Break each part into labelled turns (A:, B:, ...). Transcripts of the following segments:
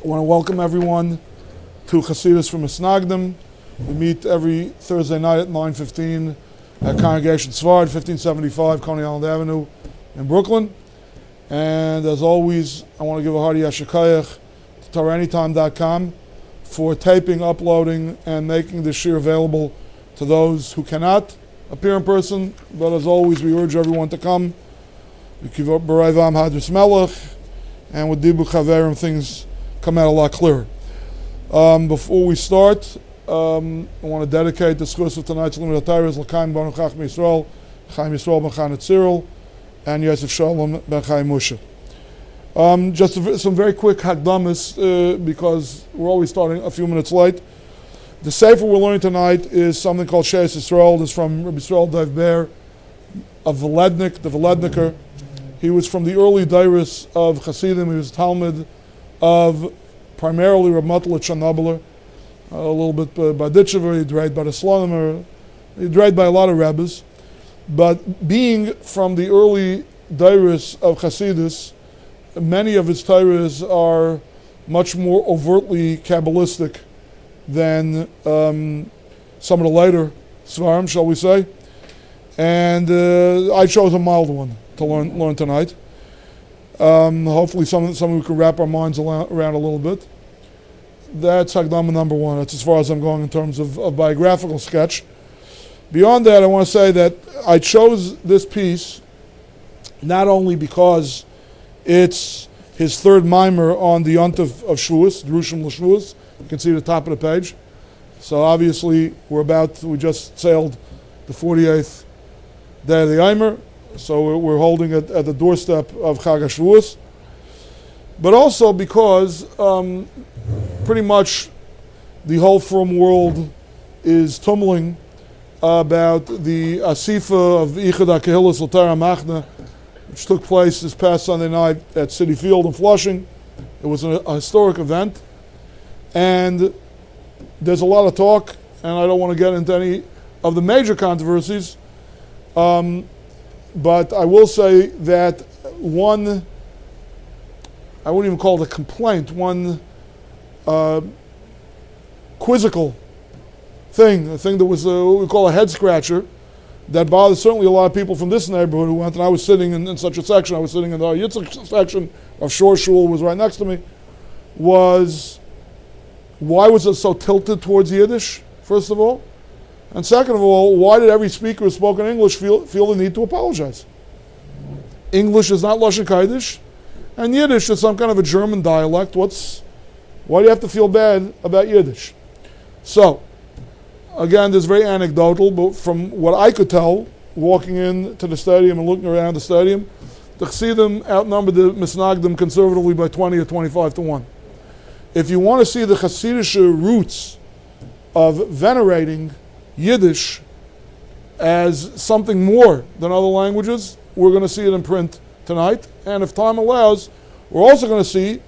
A: I want to welcome everyone to Chassidus from Misnagdim. We meet every Thursday night at 9:15 at Congregation Schwartz, 1575 Coney Island Avenue in Brooklyn. And as always, I want to give a hearty yashikayach to TorahAnytime.com for taping, uploading, and making this shir available to those who cannot appear in person. But as always, we urge everyone to come. And with Dibu Chaverim, things come out a lot clearer. Before we start, I want to dedicate the schus of tonight's Limud HaTorah L'Chaim Baruch Chacham Yisrael, Chaim Yisrael ben Chaim Tziril, and Yosef Shalom ben Chaim Moshe. Just some very quick hakdamas because we're always starting a few minutes late. The sefer we're learning tonight is something called Sheis Yisrael. It's from Rabbi Dovid of Velednik, the Veledniker. He was from the early dairis of Chassidim. He was Talmud of primarily Reb Mottel Chernobyler, a little bit by Ditchever. He read by the Slonimer. He read by a lot of rabbis. But being from the early dairis of Chassidus, many of his Torahs are much more overtly Kabbalistic than some of the later Svarim, shall we say. And I chose a mild one to learn tonight. Hopefully something we can wrap our minds around a little bit. That's Hakdama number one. That's as far as I'm going in terms of biographical sketch. Beyond that, I want to say that I chose this piece not only because it's his third mimer on the Yont of Shavuos, Drushim L'Shavuos. You can see the top of the page. So obviously we just sailed the 48th day of the Eimer. So we're holding it at the doorstep of Chag HaShavuos. But also because pretty much the whole frum world is tumbling about the Asifa of Ichad HaKehillas L'Torah Machna, which took place this past Sunday night at City Field in Flushing. It was a historic event. And there's a lot of talk, and I don't want to get into any of the major controversies. But I will say that one, I wouldn't even call it a complaint, one quizzical thing, a thing that was what we call a head scratcher, that bothered certainly a lot of people from this neighborhood who went, and I was sitting in such a section, I was sitting in the Yitzchak section of Shor Shul, was right next to me, was why was it so tilted towards Yiddish, first of all? And second of all, why did every speaker who spoke in English feel the need to apologize? English is not Lashon Kodesh, and Yiddish is some kind of a German dialect. Why do you have to feel bad about Yiddish? So, again, this is very anecdotal, but from what I could tell, walking into the stadium and looking around the stadium, the Chassidim outnumbered the Misnagdim conservatively by 20 or 25 to 1. If you want to see the Chassidish roots of venerating Yiddish as something more than other languages, we're going to see it in print tonight. And if time allows, we're also going to see,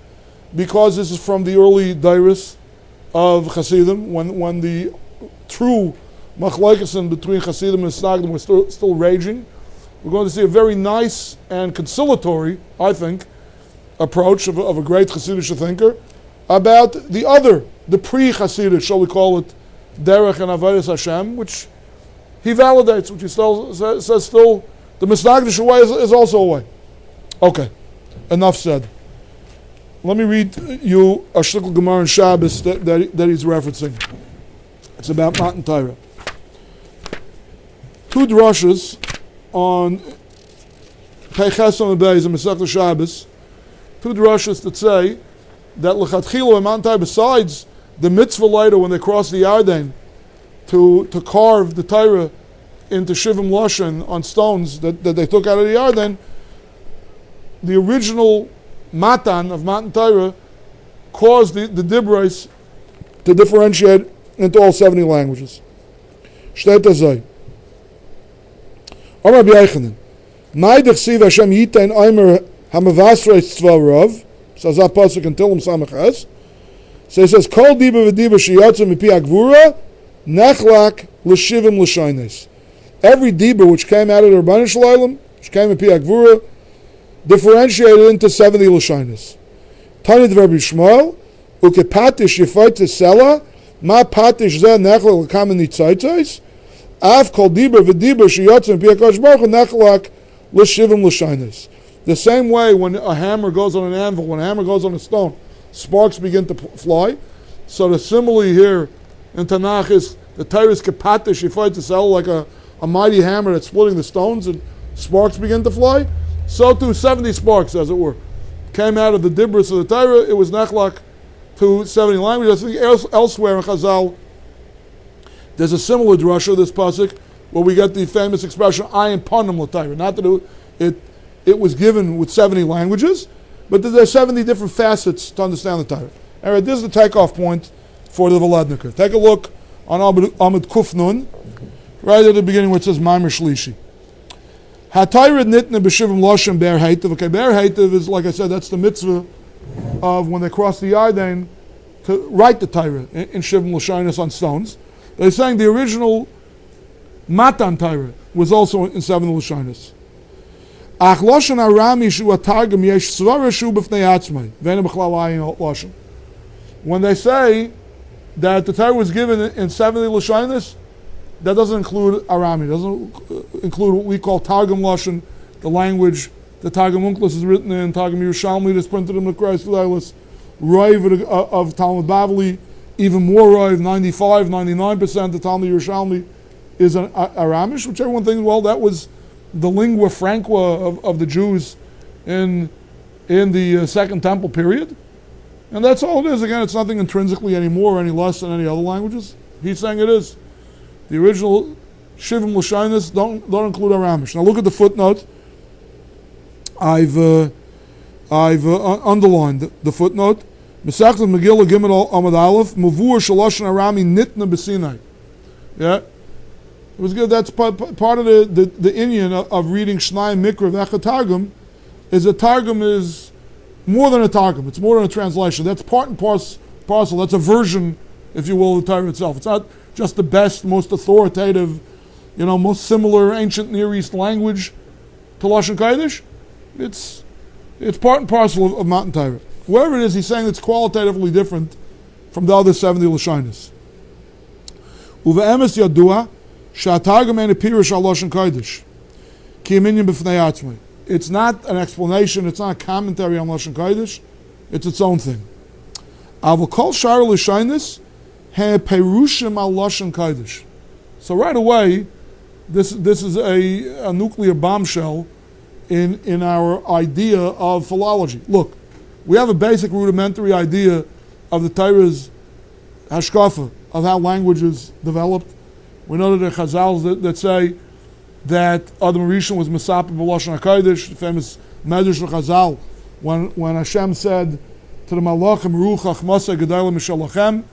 A: because this is from the early dairis of Chassidim, when the true machlokes between Chassidim and Misnagdim were still raging, we're going to see a very nice and conciliatory, I think, approach of a great Chassidish thinker about the pre-Chassidish, shall we call it, Derech and Avodas Hashem, which he validates, which he still says the Misnagdish way is also a way. Okay, enough said. Let me read you a shtickl Gemara in Shabbos that he's referencing. It's about Matan Torah. Two drushes on Peicheson Beis in Masechta Shabbos. Two drushes that say that L'chatchila and Matan Torah, besides the mitzvah later when they crossed the Yarden to carve the Torah into Shivim Lashon on stones that they took out of the Yarden, the original Matan of Matan Torah caused the Dibros to differentiate into all 70 languages. Shteit Azay. Amar Rabbi Yochanan, Ma'idach Siv Hashem Yitain Aimer Hamavasreis Tzvarov, says that pasuk in Tillim Samachas. So he says, Kol diba v'diba sheyatzu mipi agvura, nechlak l'shivim l'shaynes. Every diba which came out of the Rabbanan Shalom, which came mipi agvura, differentiated into 70 l'shaynes. Tanya Rabbi Shmuel, ukepatish yifoyte sela, ma patish ze nechlak l'kamen nitzaitzais, av kol diber v'diber sheyotzim pi HaKadosh Baruch Hu nechlak l'shivim l'shainis. The same way when a hammer goes on an anvil, when a hammer goes on a stone, sparks begin to fly. So the simile here in Tanakh is the Torah is kepatish yifoyte sela, like a mighty hammer that's splitting the stones and sparks begin to fly. So too 70 sparks, as it were, came out of the dibros of the Torah. It was nechlak to 70 languages. I think elsewhere in Chazal, there's a similar drasha, this pasuk, where we get the famous expression, ayin panim l'Torah. Not that it was given with 70 languages, but there are 70 different facets to understand the Torah. All right, this is the takeoff point for the Veladniker. Take a look on Amud Kuf Nun, right at the beginning where it says Maimer Shlishi. HaTorah nitne b'shivim loshem ber haitav. Okay, ber haitav is, like I said, that's the mitzvah of when they cross the Yarden to write the Torah in shivim l'shainis on stones. They're saying the original Matan Torah was also in 7 l'shainis. Ach loshen arami shu atargum yesh svara shu b'fnei atzmai v'ena b'chlal ayin loshen. When they say that the Torah was given in 70 l'shainis, that doesn't include Arami. Doesn't include what we call Targum Lashon, the language the Targum Unclus is written in, Targum Yerushalmi that's printed in the Christ Leilis, Roiv of Talmud Bavli, even more Roiv, 95, 99% of Talmud Yerushalmi is an Aramish, which everyone thinks, well, that was the lingua franca of the Jews in the Second Temple period. And that's all it is. Again, it's nothing intrinsically any more or any less than any other languages. He's saying it is. The original Shivim L'Shainis don't include Aramish. Now look at the footnote. I've underlined the footnote. Mesachtes Megillah Gimel Amud Aleph Mavur Shaloshen Arami Nitna B'Sinai. Yeah, it was good. That's part of the Indian of reading Shnai Mikra V'Echad Targum. Is a Targum is more than a Targum. It's more than a translation. That's part and parcel. That's a version, if you will, of the Torah itself. It's not just the best, most authoritative, most similar ancient Near East language to Lashon Kodesh. It's part and parcel of Matan Torah. Wherever it is, he's saying it's qualitatively different from the other 70 Lashonis. Uve'emes yadua sha'targum ein pirish al Lashon Kodesh ki minyan b'fnei atzmai. It's not an explanation. It's not a commentary on Lashon Kodesh. It's its own thing. Avol kol shar Lashonis perushim al Lashon Kodesh. So right away, this is a nuclear bombshell in our idea of philology. Look, we have a basic rudimentary idea of the Torah's hashkafa, of how languages developed. We know that there are Chazals that say that Adam Rishon was Mesaper b'Lashon HaKodesh, the famous Medrash of Chazal, when Hashem said to the Malachim, Ruach Chachmasa Gedalim Mishalachem,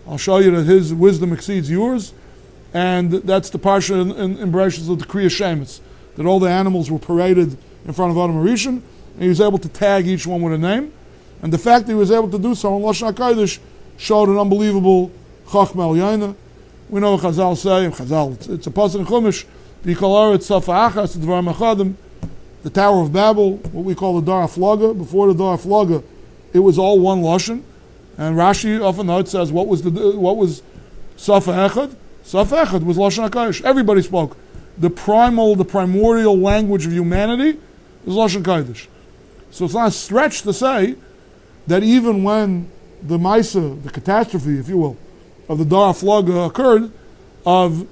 A: I'll show you that his wisdom exceeds yours. And that's the parsha in Bereshit of the Kriya Shemitz, that all the animals were paraded in front of Adam Rishon, and he was able to tag each one with a name. And the fact that he was able to do so in Lashon HaKodesh showed an unbelievable Chachma El Yaina. We know what Chazal say, it's a pasuk in Chumash, B'Yikol Aretz Safa Achas Dvar Machadim, the Tower of Babel, what we call the Dar HaFlaga. Before the Dar HaFlaga, it was all one Lashon. And Rashi often notes says, what was Safa Echad? Safa Echad was Lashon HaKodesh. Everybody spoke. The primordial language of humanity is Lashon Kodesh. So it's not a stretch to say that even when the Maisa, the catastrophe, if you will, of the Dar HaFlaga occurred, of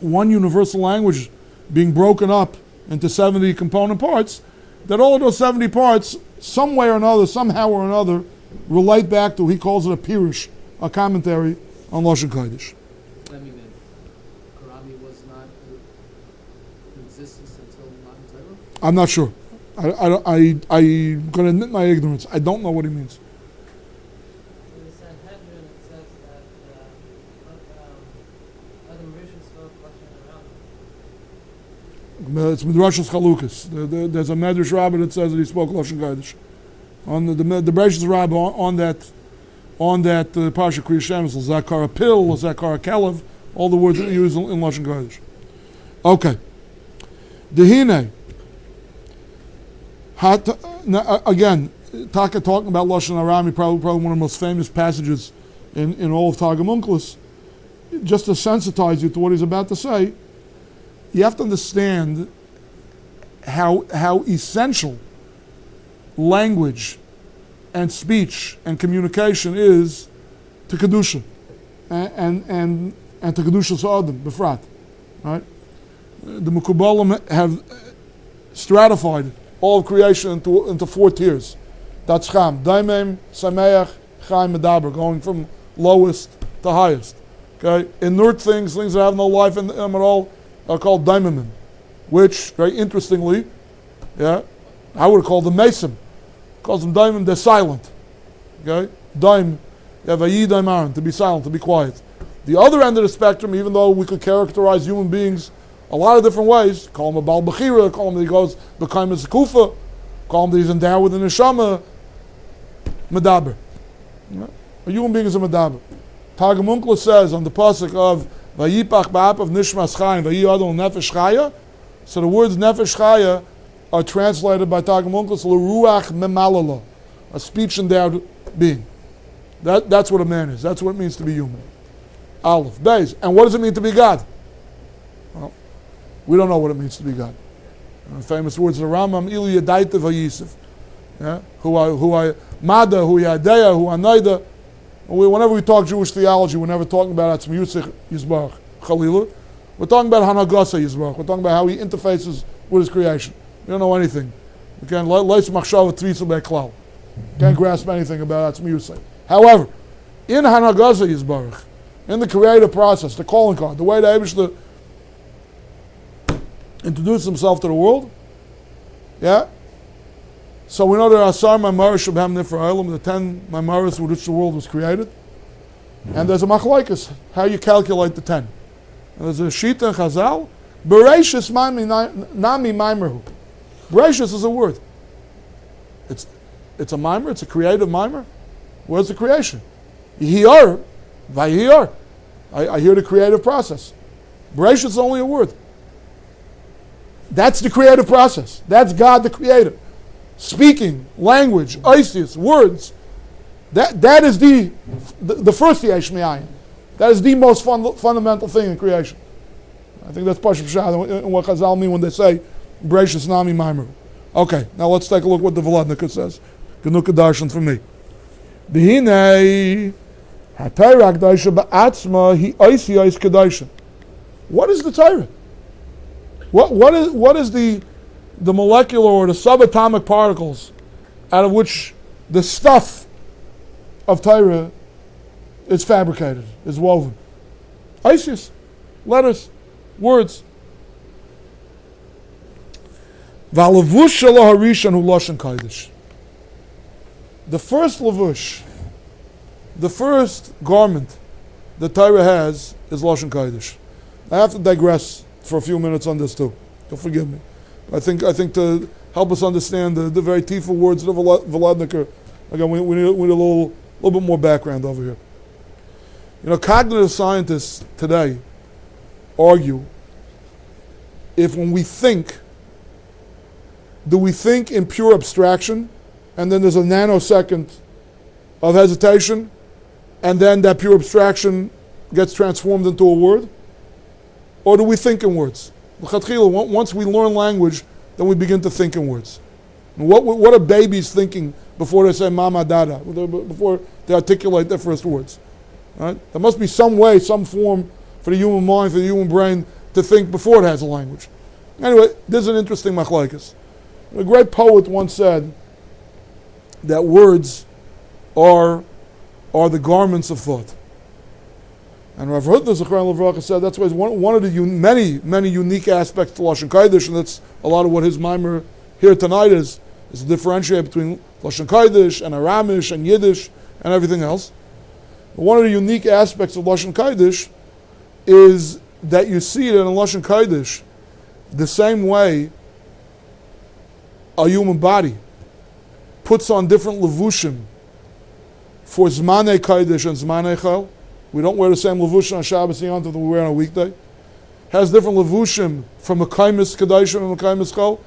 A: one universal language being broken up into 70 component parts, that all of those 70 parts, some way or another, somehow or another, relate back to, he calls it a pirush, a commentary on Lashon Kodesh.
B: I mean, Rabbi was not in existence until Matan Torah?
A: I'm not sure. I'm going to admit my ignorance. I don't know what he means.
C: In the Sanhedrin, it says that Adam Rishon spoke Lashon Arami.
A: It's Midrash's Chalukas. There's a Medrash Rabbi that says that he spoke Lashon Kodesh. On the Bereshit Rabbi on that Parsha Kriya Shemitz, Zakar Pil, Zakar Kelev, all the words that we use in Lashon Kodesh. Okay. Dehine. Again, Taka talking about Lashon Arami, probably one of the most famous passages in all of Targum Onkelos, just to sensitize you to what he's about to say, you have to understand how essential language and speech and communication is to Kedusha and to Kedusha Sa'adim, Befrat. Right? The Mekubalim have stratified all of creation into 4 tiers. That's Cham, Daimim, Sameach, Chaim, Medaber, going from lowest to highest. Okay? Inert things that have no life in them at all, are called Daimimim, which, very interestingly, I would have called them Mesim. Calls them Daimim, they're silent. Okay? Daim, you have Ayi Daimaran, to be silent, to be quiet. The other end of the spectrum, even though we could characterize human beings a lot of different ways, call him a Baal Bechira, call him that he goes B'kaim Kufa, call him that he's endowed with an Neshama, Medaber. A human being is a Medaber. Targum Onkelos says on the pasuk of Vayipach Ba'apav Nishmas Chayim Vayiyadol Nefesh Chaya, so the words Nefesh Chaya are translated by Targum Onkelos L'ruach Memalala, a speech endowed being. That's what a man is. That's what it means to be human. Aleph, Beis. And what does it mean to be God? Well, we don't know what it means to be God. Famous words of the Rambam, Ili Yadaita Vayisif. Who I Mada, who Yadeya, who Anaida. Whenever we talk Jewish theology, we're never talking about Atzmi Yusich Yisbarach Chalila. We're talking about Hanagasa Yisbarach. We're talking about how he interfaces with his creation. We don't know anything. We can't grasp anything about Atzmi Yusich. However, in Hanagasa Yisbarach, in the creative process, the calling card, the way the Eibishter introduced himself to the world, so we know there are Asar Maimaris Shabham Nifra Olam, the 10 Maimaris with which the world was created. And there's a machlokes, how you calculate the 10. And there's a Shita and Chazal, Bereshis Nami Maimerhu. Bereshis is a word. It's a mimer, it's a creative mimer. Where's the creation? Yihiyar, Vayihiyar. I hear the creative process. Bereshis is only a word. That's the creative process. That's God the creator. Speaking, language, isis, words. That is the first Yesh Mi'ayin. That is the most fundamental thing in creation. I think that's Pashut Pshat and what Chazal mean when they say Bereshis Nami Maimer. Okay, now let's take a look what the Vladnika says. Genuka Darshan for me. B'hinei HaTorah K'daisha Ba'atzma Hi Oisi Ois K'daisha. What is the Torah? What is the molecular or the subatomic particles out of which the stuff of Torah is fabricated, is woven? Isis, letters, words. V'alavush shelo harishon hu lashon kodesh. The first lavush, the first garment that Torah has is lashon kodesh. I have to digress for a few minutes on this too. Don't forgive me. I think to help us understand the very tearful words of Vladnika, again, we need a little bit more background over here. Cognitive scientists today argue if when we think, do we think in pure abstraction, and then there's a nanosecond of hesitation, and then that pure abstraction gets transformed into a word? Or do we think in words? Once we learn language, then we begin to think in words. And what are babies thinking before they say mama, dada, before they articulate their first words? Right? There must be some way, some form for the human mind, for the human brain to think before it has a language. Anyway, this is an interesting machlokes. A great poet once said that words are the garments of thought. And Rav Hutner Zechron Levracha said that's why one of the many unique aspects to Lashon Kodesh, and that's a lot of what his mimer here tonight is to differentiate between Lashon Kodesh and Aramish and Yiddish and everything else. But one of the unique aspects of Lashon Kodesh is that you see that in Lashon Kodesh, the same way a human body puts on different levushim for Zmanei Kodesh and Zmanei Chol. We don't wear the same levushim on Shabbos and Yom Tov that we wear on a weekday. Has different levushim from Mekaymis Kedoshim and Mekaymis Chol.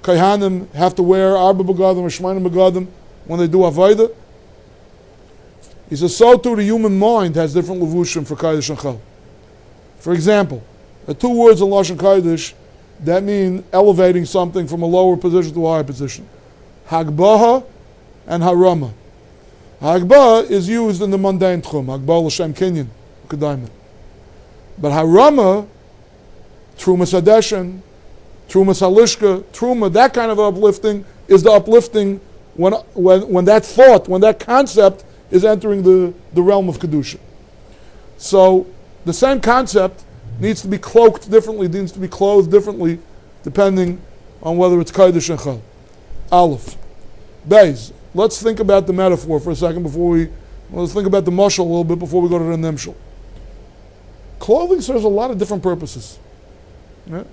A: Kaihanim have to wear Arba Begadim or Shemanim Begadim when they do avodah. He says, so too the human mind has different levushim for Kodesh and Chol. For example, the two words in Lashon Kodesh that mean elevating something from a lower position to a higher position. Hagbaha and Harama. Hagbaha is used in the mundane tchum. Hagbaha l'shem kinyan, kedaimen. But Harama, Trumas Hadeshen, Trumas Halishka, Truma, that kind of uplifting is the uplifting when that thought, when that concept is entering the realm of Kedusha. So the same concept needs to be cloaked differently, needs to be clothed differently, depending on whether it's Kodesh and Chol. Aleph. Beis. Let's think about the metaphor for a second let's think about the mashal a little bit before we go to the nimshal. Clothing serves a lot of different purposes. Yeah?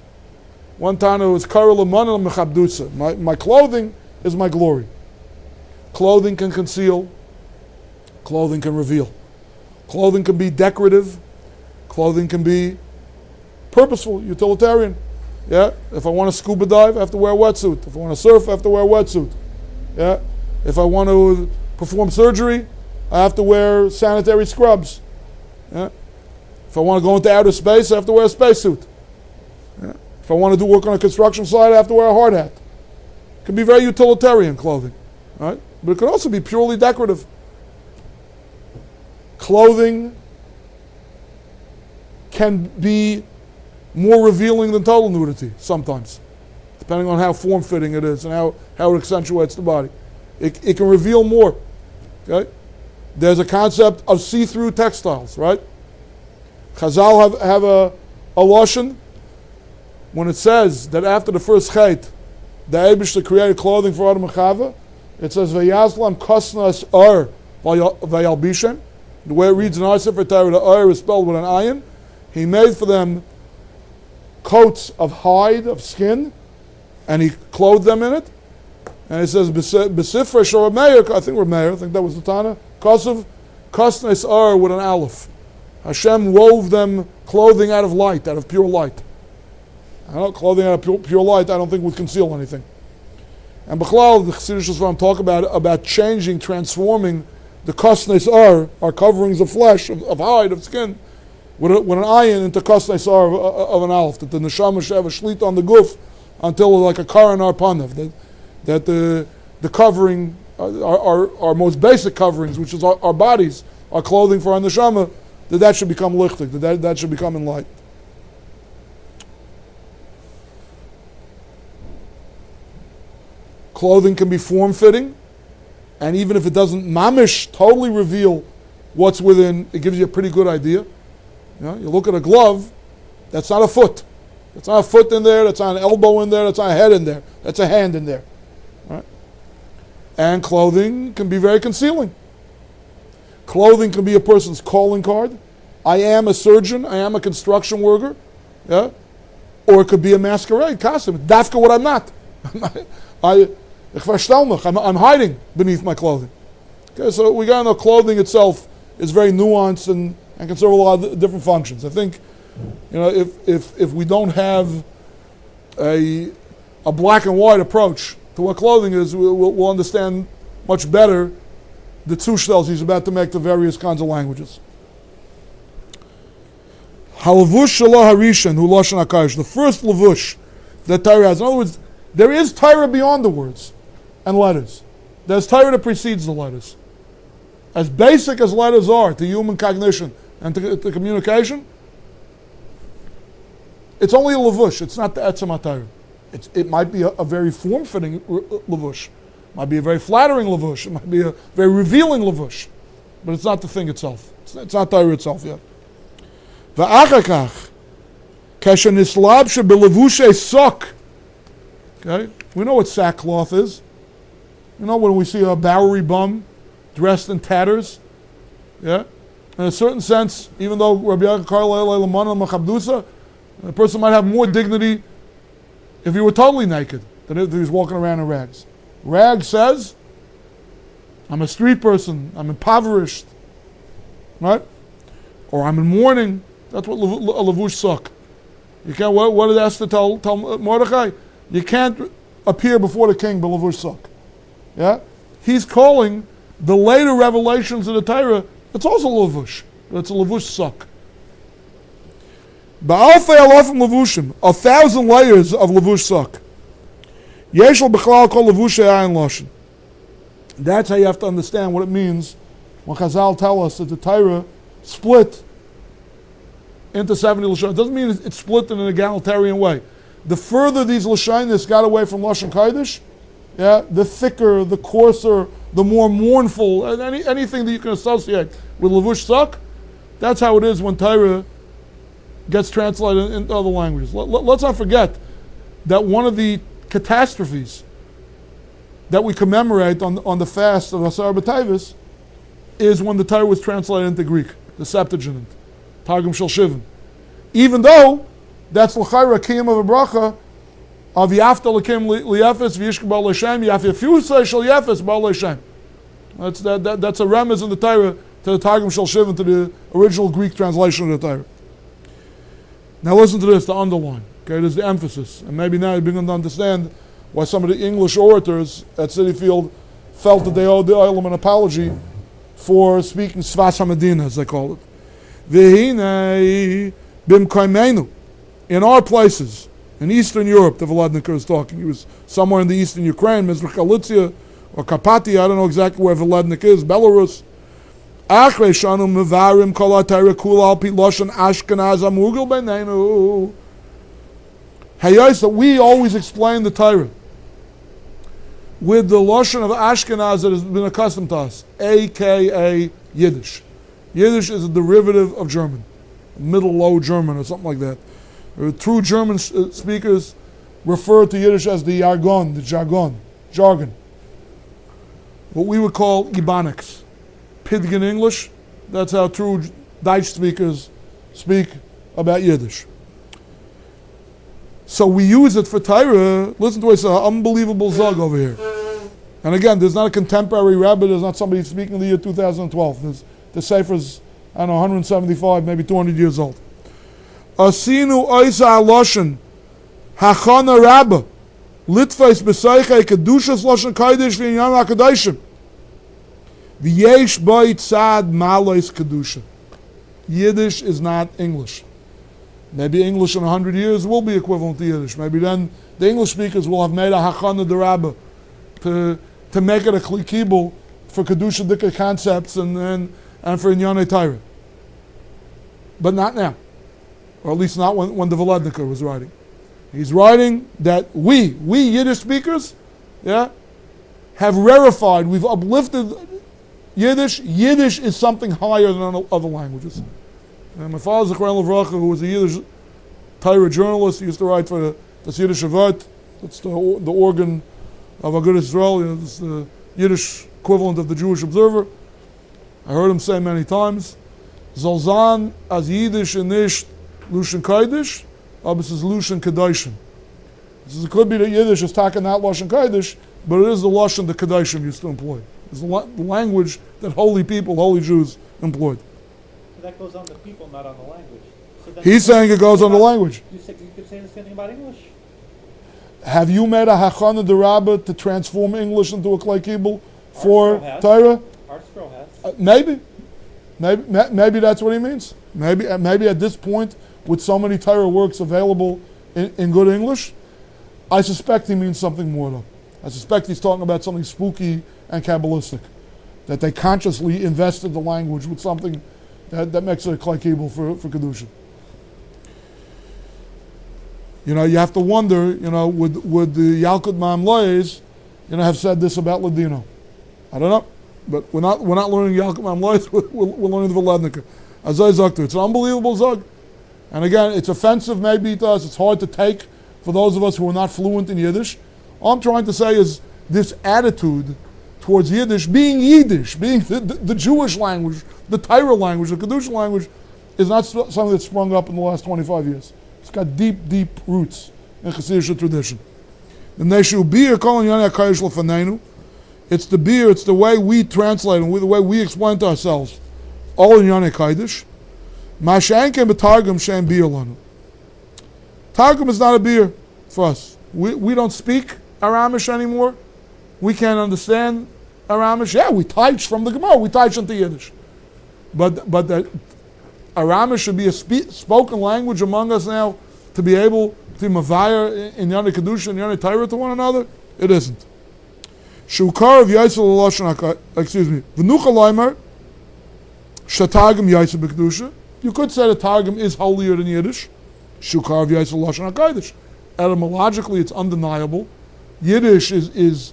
A: One time it was Kara L'Manan Mechabdusa. My clothing is my glory. Clothing can conceal. Clothing can reveal. Clothing can be decorative. Clothing can be purposeful, utilitarian. Yeah? If I want to scuba dive, I have to wear a wetsuit. If I want to surf, I have to wear a wetsuit. Yeah? If I want to perform surgery, I have to wear sanitary scrubs. Yeah? If I want to go into outer space, I have to wear a spacesuit. Yeah? If I want to do work on a construction site, I have to wear a hard hat. It can be very utilitarian clothing. Right? But it can also be purely decorative. Clothing can be more revealing than total nudity sometimes, depending on how form-fitting it is and how it accentuates the body. It can reveal more. Okay? There's a concept of see-through textiles, right? Chazal have a lashon when it says that after the first chait, the Eibishter created clothing for Adam and Chava. It says Vayazlam kosnas ar vayalbishem. The way it reads in our Sefer Torah, the ar is spelled with an ayin. He made for them coats of hide, of skin, and he clothed them in it. And it says B'sifresh or Meir, I think that was the Tana, Kosav, Kosnes ar with an aleph. Hashem wove them clothing out of light, out of pure light. Clothing out of pure light, I don't think would conceal anything. And B'chlal, the Chassidus talk about changing, transforming the kosnes ar, our coverings of flesh, of hide, of skin, with an ayin into kosnes ar of an aleph, that the neshama should have a shlit on the guf until like a karan ar panav, that the covering, our most basic coverings, which is our bodies, our clothing for our neshama, that should become lichtig, that should become enlightened. Clothing can be form-fitting, and even if it doesn't mamish totally reveal what's within, it gives you a pretty good idea. You look at a glove, that's not a foot. That's not a foot in there, that's not an elbow in there, that's not a head in there, that's a hand in there. Right? And clothing can be very concealing. Clothing can be a person's calling card. I am a surgeon, I am a construction worker. Yeah? Or it could be a masquerade costume. Dafka what I'm not. I'm hiding beneath my clothing. Okay, so we got to know clothing itself is very nuanced and can serve a lot of different functions. I think, if we don't have a black and white approach to what clothing is, we'll understand much better the tushdels he's about to make to various kinds of languages. Halavush shalah harishan hu lashon hakadosh. The first lavush that Torah has. In other words, there is Torah beyond the words and letters. There's Torah that precedes the letters. As basic as letters are to human cognition and to communication, it's only a lavush. It's not the etzem HaTorah. It might be a very form-fitting lavush. It might be a very flattering lavush. It might be a very revealing lavush. But it's not the thing itself. It's not Torah itself yet. V'achar kach, kasher nislab shebelavushay sok. Okay, we know what sackcloth is. When we see a Bowery bum dressed in tatters, yeah. In a certain sense, even though Rabbi Yaakov the person might have more dignity if he were totally naked than if he was walking around in rags. Rag says, I'm a street person, I'm impoverished, right? Or I'm in mourning. That's what a lavush suck. You can't. What did Esther tell Mordechai? You can't appear before the king b'lavush suck. Yeah, he's calling the later revelations of the Torah, it's also levush. It's a levush suck. Ba'alfei alafim levushim, 1,000 layers of levush suck. Yeshel b'chalal kol levushay ayin lashon. That's how you have to understand what it means when Chazal tell us that the Torah split into 70 Lashon. It doesn't mean it's split in an egalitarian way. The further these Lashonis got away from Lashon Kodesh, the thicker, the coarser, the more mournful, and anything that you can associate with Levush Sak, that's how it is when Torah gets translated into other languages. Let's not forget that one of the catastrophes that we commemorate on the fast of Asar B'Tavis is when the Torah was translated into Greek, the Septuagint, Targum Shel Shivim. Even though that's l'chayra kiyum of a bracha of Yafta l'kim liyefes v'yishka ba'al l'shem yaf yafusay shel yefes ba'al l'shem. That's a remez in the Torah to the Targum Shel Shivim, to the original Greek translation of the Torah. Now listen to this, the underline. Okay, there's the emphasis, and maybe now you're beginning to understand why some of the English orators at City Field felt that they owed the Olam an apology for speaking Svas HaMedina, as they call it. V'hinei b'mkaimenu, in our places, in Eastern Europe, the Veledniker is talking. He was somewhere in the Eastern Ukraine, Mizrach Galicia, or Carpathia, I don't know exactly where Velednik is, Belarus. Achrei shanu mevarim kol ha'Torah kula al pi lashon Ashkenaz amugel b'neinu. Hayos, that we always explain the Torah with the lashon of Ashkenaz that has been accustomed to us, a.k.a. Yiddish. Yiddish is a derivative of German, Middle Low German or something like that. True German speakers refer to Yiddish as the jargon. What we would call Ebonics. Pidgin English, that's how true Deutsch speakers speak about Yiddish. So we use it for Torah. Listen to it's an unbelievable zug over here. And again, there's not a contemporary rabbi, there's not somebody speaking in the year 2012. The Sefer's, I don't know, 175, maybe 200 years old. Asinu oisa aloshen hachana rabba litfeis b'seichei kedushas loshen kodesh v'inyan hakadoshim v'yesh boi tzad malois kedusha. Yiddish is not English. Maybe English in 100 years will be equivalent to Yiddish. Maybe then the English speakers will have made a hachana de rabba to make it a klikibel for kedusha dika concepts and for inyanei Torah. But not now. Or at least not when the Veledniker was writing. He's writing that we Yiddish speakers, have rarefied, we've uplifted Yiddish. Yiddish is something higher than other languages. And my father, Zechron Levracha, who was a Yiddish Torah journalist, he used to write for the Yiddish Avot. It's the organ of Agudas Israel. It's the Yiddish equivalent of the Jewish Observer. I heard him say many times, Zolzan as Yiddish nicht Lushan Kodesh, aber es ist Lushan Kedoshim. It could be that Yiddish is talking not Lushan Kodesh, but it is the Lushan the Kedoshim used to employ. It's the language that holy people, holy Jews employed.
D: So that goes on the people, not on the language. So
A: he's saying it goes on the language.
D: You could say the same thing about English.
A: Have you made a hachana de rabba to transform English into a klei kibul for Torah?
D: Artscroll has.
A: Maybe that's what he means. Maybe at this point, with so many Torah works available in good English, I suspect he means something more though. I suspect he's talking about something spooky and Kabbalistic. That they consciously invested the language with something that makes it a klei kibul for Kedusha. You have to wonder, would the Yalkut Mamleis, have said this about Ladino? I don't know. But we're not learning Yalkut Mamleis, we're learning the Veledniker. Azay Zakter. It's an unbelievable zug. And again, it's offensive maybe to us. It's hard to take for those of us who are not fluent in Yiddish. All I'm trying to say is this attitude towards Yiddish, being the Jewish language, the Torah language, the Kedusha language, is not something that's sprung up in the last 25 years. It's got deep, deep roots in Chassidus tradition. The Neshu Bir Kol Inyanei HaKodesh Lefaneinu. It's the beer, it's the way we translate and the way we explain to ourselves. All in Inyanei Kodesh. Masha'enken b'targum she'en beer lanu. Targum is not a beer for us. We don't speak Aramish anymore. We can't understand Aramish? Yeah, we teach from the Gemara. We teach into Yiddish. But the Aramish should be a spoken language among us now to be able to mavayar in Yana Kedusha and Yana Torah to one another? It isn't. Shukar of Yaisel Lashon, excuse me, V'nucha Leimer, Shatargum Yaisel B'Kedusha. You could say the Targum is holier than Yiddish. Shukar of Yaisel Lashon HaKadosh. Etymologically, it's undeniable. Yiddish is,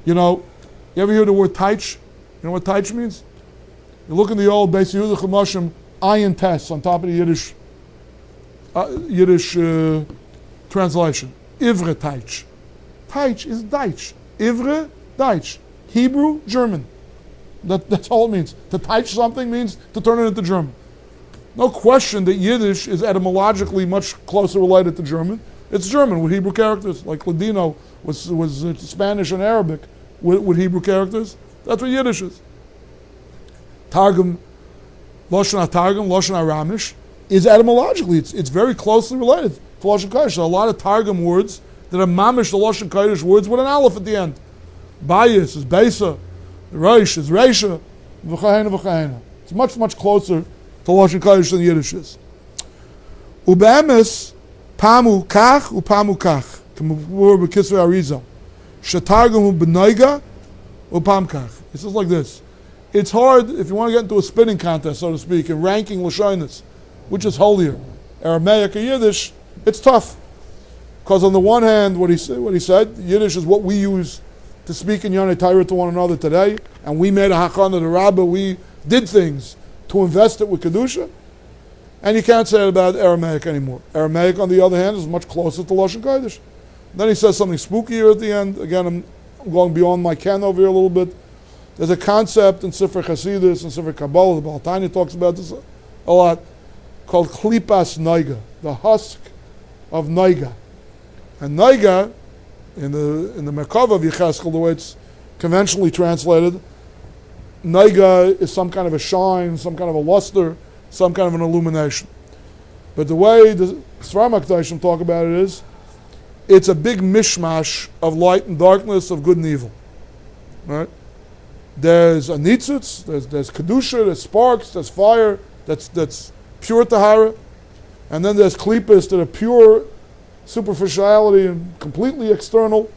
A: you ever hear the word taich? You know what taich means? You look in the old Beis Yehuda Chumashim, ayin tests on top of the Yiddish translation. Ivre taich. Taich is Deutsch. Ivre, Deutsch. Hebrew, German. That's all it means. To taich something means to turn it into German. No question that Yiddish is etymologically much closer related to German. It's German with Hebrew characters, like Ladino was Spanish and Arabic with Hebrew characters. That's what Yiddish is. Targum, Lashon HaTargum, Lashon HaRamish, is etymologically, it's very closely related to Lashon Kodesh. There are a lot of Targum words that are mamish the Lashon Kodesh words with an aleph at the end. Bayis is Beisa, Reish is Reisha, V'chahena V'chahena. It's much, much closer to Lashon Kodesh than Yiddish is. Ube'emes, Pamu Kach, Upamu Kach. K'muvur b'kisvei Arizal. Shatargum B'noiga, Upam Kach. It says like this. It's hard, if you want to get into a spinning contest, so to speak, in ranking Lashonis, which is holier, Aramaic or Yiddish, it's tough. Because on the one hand, what he said, Yiddish is what we use to speak in Yonei Torah to one another today, and we made a hachana to Rabbi, we did things to invest it with Kedusha, and you can't say it about Aramaic anymore. Aramaic, on the other hand, is much closer to Lashon Kodesh. Then he says something spookier at the end. Again, I'm going beyond my ken over here a little bit. There's a concept in Sefer Chassidus and Sefer Kabbalah, the Baal Tanya talks about this a lot, called Klipas Noiga, the husk of Noiga. And Noiga, in the Merkava of Yecheskel, the way it's conventionally translated, Noiga is some kind of a shine, some kind of a luster, some kind of an illumination. But the way the Sfarim HaKadoshim talk about it is, it's a big mishmash of light and darkness, of good and evil. Right? There's a nitzutz, there's kedusha, there's sparks, there's fire, that's pure tahara, and then there's klippas that are pure superficiality and completely external,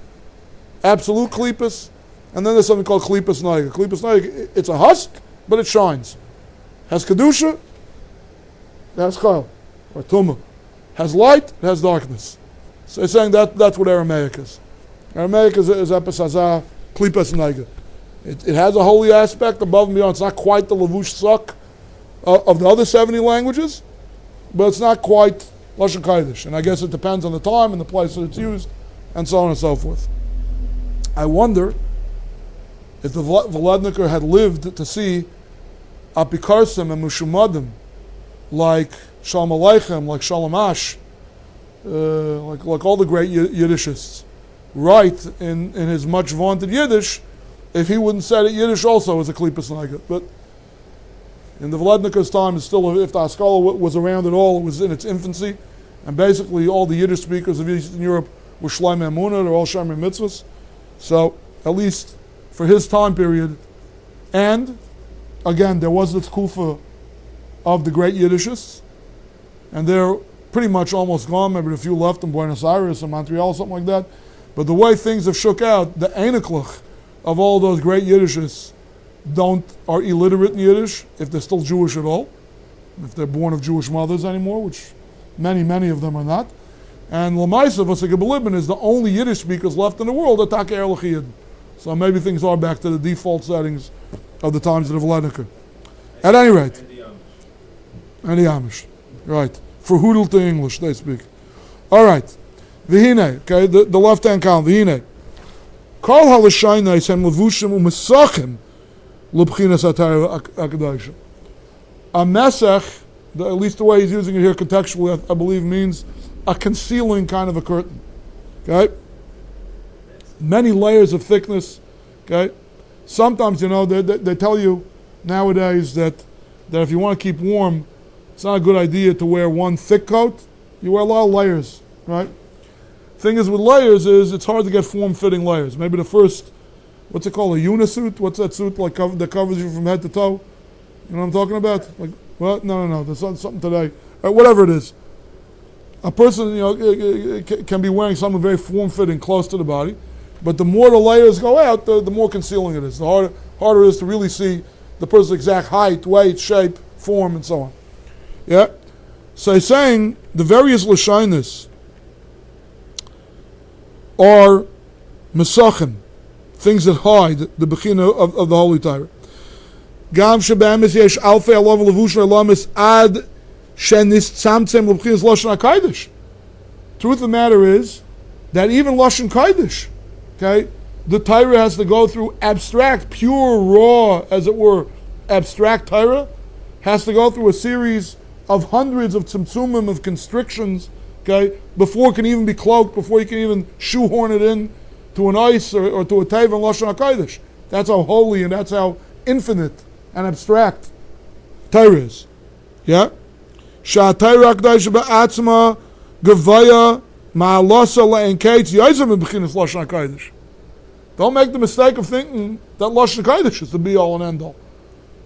A: absolute klippas, and then there's something called klippas naiga. Klippas naiga, it's a husk, but it shines. Has kedusha, it has chayil, or tumah. Has light, it has darkness. So he's saying that's what Aramaic is. Aramaic is epis hazah, klippas naiga. It has a holy aspect above and beyond. It's not quite the lavush suck of the other 70 languages, but it's not quite Lashon Kodesh. And I guess it depends on the time and the place that it's used, and so on and so forth. I wonder if the Vladniker had lived to see Apikarsim and Mushumadim, like Shalom Aleichem, like Shalom Ash, like all the great Yiddishists, write in his much vaunted Yiddish, if he wouldn't say that Yiddish also is a Klippas Naiga. But in the Vladniker's time, it's still, if the Haskalah was around at all, it was in its infancy, and basically all the Yiddish speakers of Eastern Europe were Shleim Emunah, they're all Shomer Mitzvahs. So, at least for his time period, and again, there was the Tkufa of the great Yiddishists, and they're pretty much almost gone, maybe a few left in Buenos Aires or Montreal, something like that. But the way things have shook out, the Einiklach of all those great Yiddishists are illiterate in Yiddish, if they're still Jewish at all, if they're born of Jewish mothers anymore, which many of them are not. And Lamaisa Vasegabelibin is the only Yiddish speakers left in the world that take Erlich Yidden. So maybe things are back to the default settings of the times of the Vladimir. At any rate. And the Amish. Right. For Hoodle to English, they speak. All right. Vihine, okay, the left-hand column, Vihine. Kol halashaynais hem levushim u'mesachim lebchinas atayr akadashim. A mesach, at least the way he's using it here contextually, I believe means a concealing kind of a curtain. Okay? Many layers of thickness. Okay? Sometimes, they tell you nowadays that if you want to keep warm, it's not a good idea to wear one thick coat. You wear a lot of layers, right? Thing is with layers is it's hard to get form-fitting layers. Maybe the first what's it called, a unisuit? What's that suit like that covers you from head to toe? You know what I'm talking about? Like, what? No. There's something today. Whatever it is. A person, can be wearing something very form-fitting, close to the body, but the more the layers go out, the more concealing it is. The harder it is to really see the person's exact height, weight, shape, form, and so on. Yeah? So he's saying the various lashonos are mesachim, things that hide the bechina of the Holy Torah. Gam shebe'emes yesh alfei alav levush v'elamis ad shenis tzamtzem lebchinas lashon hakodesh. Truth of the matter is that even lashon kodesh, okay, the Torah has to go through abstract, pure, raw, as it were, abstract Torah, has to go through a series of hundreds of tzimtzumim, of constrictions, okay, before it can even be cloaked, before you can even shoehorn it in to an ice or to a teva in lashon hakodesh. That's how holy and that's how infinite and abstract Torah is. Yeah? Sha'atayra HaKadosh ba'atzma gevaya ma'alasa la'enkeitz yozem b'chinas lashon hakodesh. Don't make the mistake of thinking that lashon hakodesh is the be-all and end-all.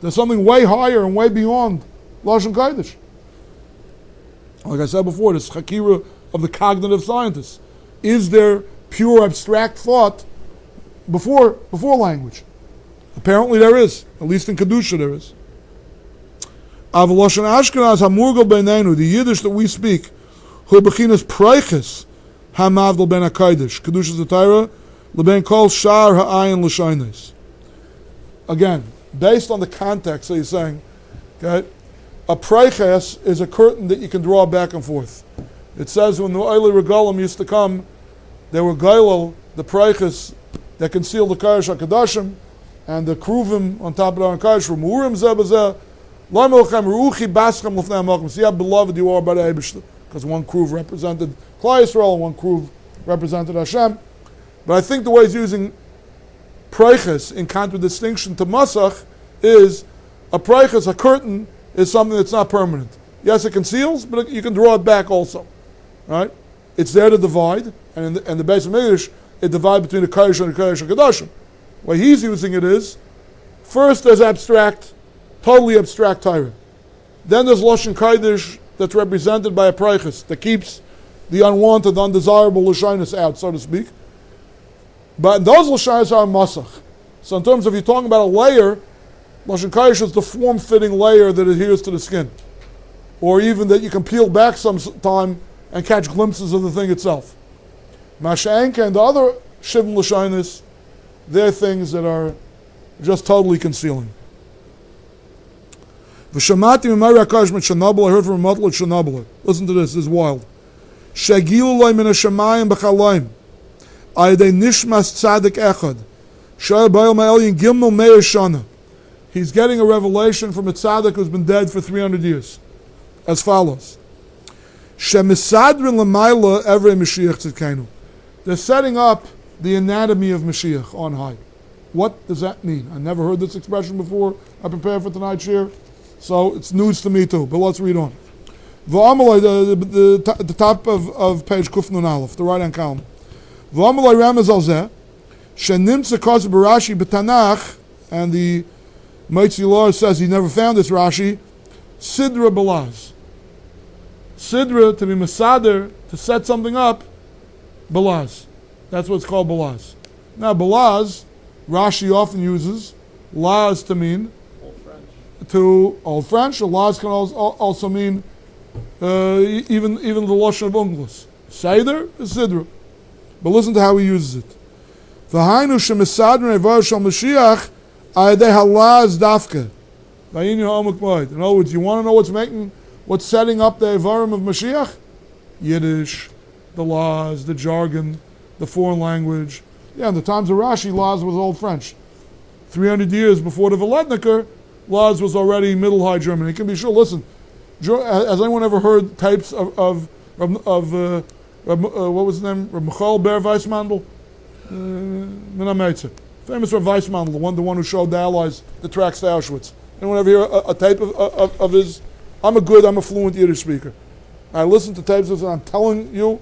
A: There's something way higher and way beyond lashon hakodesh. Like I said before, this chakira of the cognitive scientists. Is there pure abstract thought before language? Apparently there is. At least in Kedusha there is. Avaloshan Ashkenaz hamurgal beinenu, the Yiddish that we speak, hu bechinas preiches hamavdal ben hakodesh. Kedusha Zatayra leben kol shar ha'ayin l'shaynes. Again, based on the context that he's saying, okay, a preiches is a curtain that you can draw back and forth. It says when the Oili Regalim used to come, they were gailal, the preiches that concealed the Kodesh HaKadoshim, and the kruvim on top of the Kodesh were murim zeh b'zeh. Lo melchem ruchi baschem l'fnei ha'malchim. See how beloved you are by the Eibishter. Because one kruv represented Klal Yisrael and one kruv represented Hashem. But I think the way he's using preiches in contradistinction to masach is a preiches, a curtain, is something that's not permanent. Yes, it conceals, but you can draw it back also. Right? It's there to divide, and in the base of English, it divides between the Kodesh and the Kodesh HaKadoshim. The way he's using it is, first there's abstract, totally abstract Torah. Then there's Lashon Kodesh that's represented by a preiches that keeps the unwanted, undesirable Lashonos out, so to speak. But those Lashonos are masach. So in terms of you're talking about a layer, Lashon Kodesh is the form-fitting layer that adheres to the skin. Or even that you can peel back some time and catch glimpses of the thing itself. Masha'enka and the other Shivim Lashonos, they're things that are just totally concealing. V'shamati m'mari HaKadosh mit Chernobyl, I heard from a Motel at Chernobyl. Listen to this is wild. Shegilu loy min hashamayim b'chalayim, ayidei nishmas tzadik echad, sh'ayel b'ayel ma'elyin gimel meir shana. He's getting a revelation from a tzaddik who's been dead for 300 years. As follows. Shemisadrin l'mayla evrei Mashiach tzidkenu. They're setting up the anatomy of Mashiach on high. What does that mean? I never heard this expression before. I prepared for tonight's shir, so it's news to me too. But let's read on. The top of page Kuf Nun Aleph, the right-hand column. V'amalei ramez al zeh, shenimtza kos b'Rashi b'Tanach, and the Meitzi Lor says he never found this Rashi, Sidra Balaz. Sidra, to be Masader, to set something up, Balaz. That's what it's called, Balaz. Now, Balaz, Rashi often uses Laz to mean Old French. Laz can also mean even the Lashon of Unglis. Seder is Sidra. But listen to how he uses it. V'hainu shemisadrin evar shal Mashiach ayadei halaz dafke. In other words, you want to know what's setting up the Evarim of Mashiach? Yiddish, the laws, the jargon, the foreign language. Yeah, in the times of Rashi, laws was Old French. 300 years before the Veledniker, laws was already Middle High German. You can be sure, listen, has anyone ever heard tapes of what was his name? Reb Michal Ber Weissmandel? Famous Reb Weissmandel, the one who showed the Allies the tracks to Auschwitz. Anyone ever hear a tape of his? I'm a fluent Yiddish speaker. I listened to tapes and I'm telling you,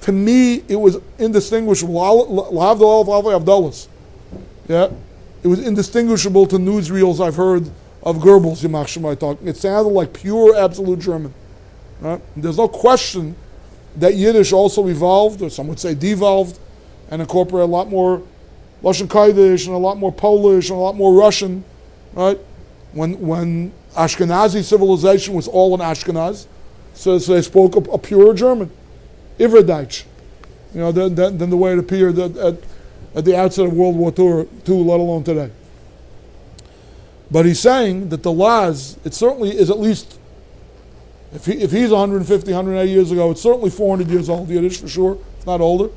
A: to me, it was indistinguishable. Yeah, it was indistinguishable to newsreels I've heard of Goebbels, Yamach Shemai talking. It sounded like pure, absolute German. Right? There's no question that Yiddish also evolved, or some would say devolved, and incorporated a lot more Lashon Kodesh and a lot more Polish and a lot more Russian. Right? When Ashkenazi civilization was all in Ashkenaz, so they spoke a pure German, Iverditch. Than the way it appeared at the outset of World War II, let alone today. But he's saying that the laws, it certainly is at least, if he's 150, 180 years ago, it's certainly 400 years old, Yiddish for sure, if not older.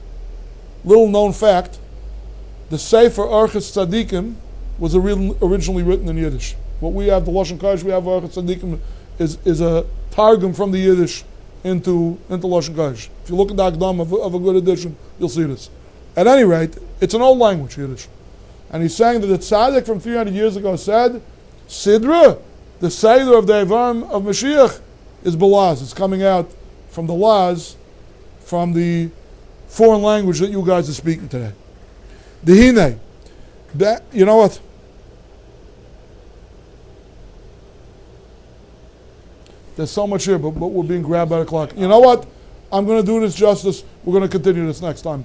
A: Little known fact, the Sefer Orchos Tzadikim was originally written in Yiddish. What we have, the Lashon Kodesh we have, Orchos Tzadikim, is a targum from the Yiddish into Lashon Kodesh. If you look at the Akdam of a good edition, you'll see this. At any rate, it's an old language, Yiddish. And he's saying that the tzaddik from 300 years ago said, Sidra, the Seder of the Evam of Mashiach, is Balaz. It's coming out from the Laz, from the foreign language that you guys are speaking today. Dehine. That, you know what? There's so much here, but we're being grabbed by the clock. You know what? I'm going to do this justice. We're going to continue this next time.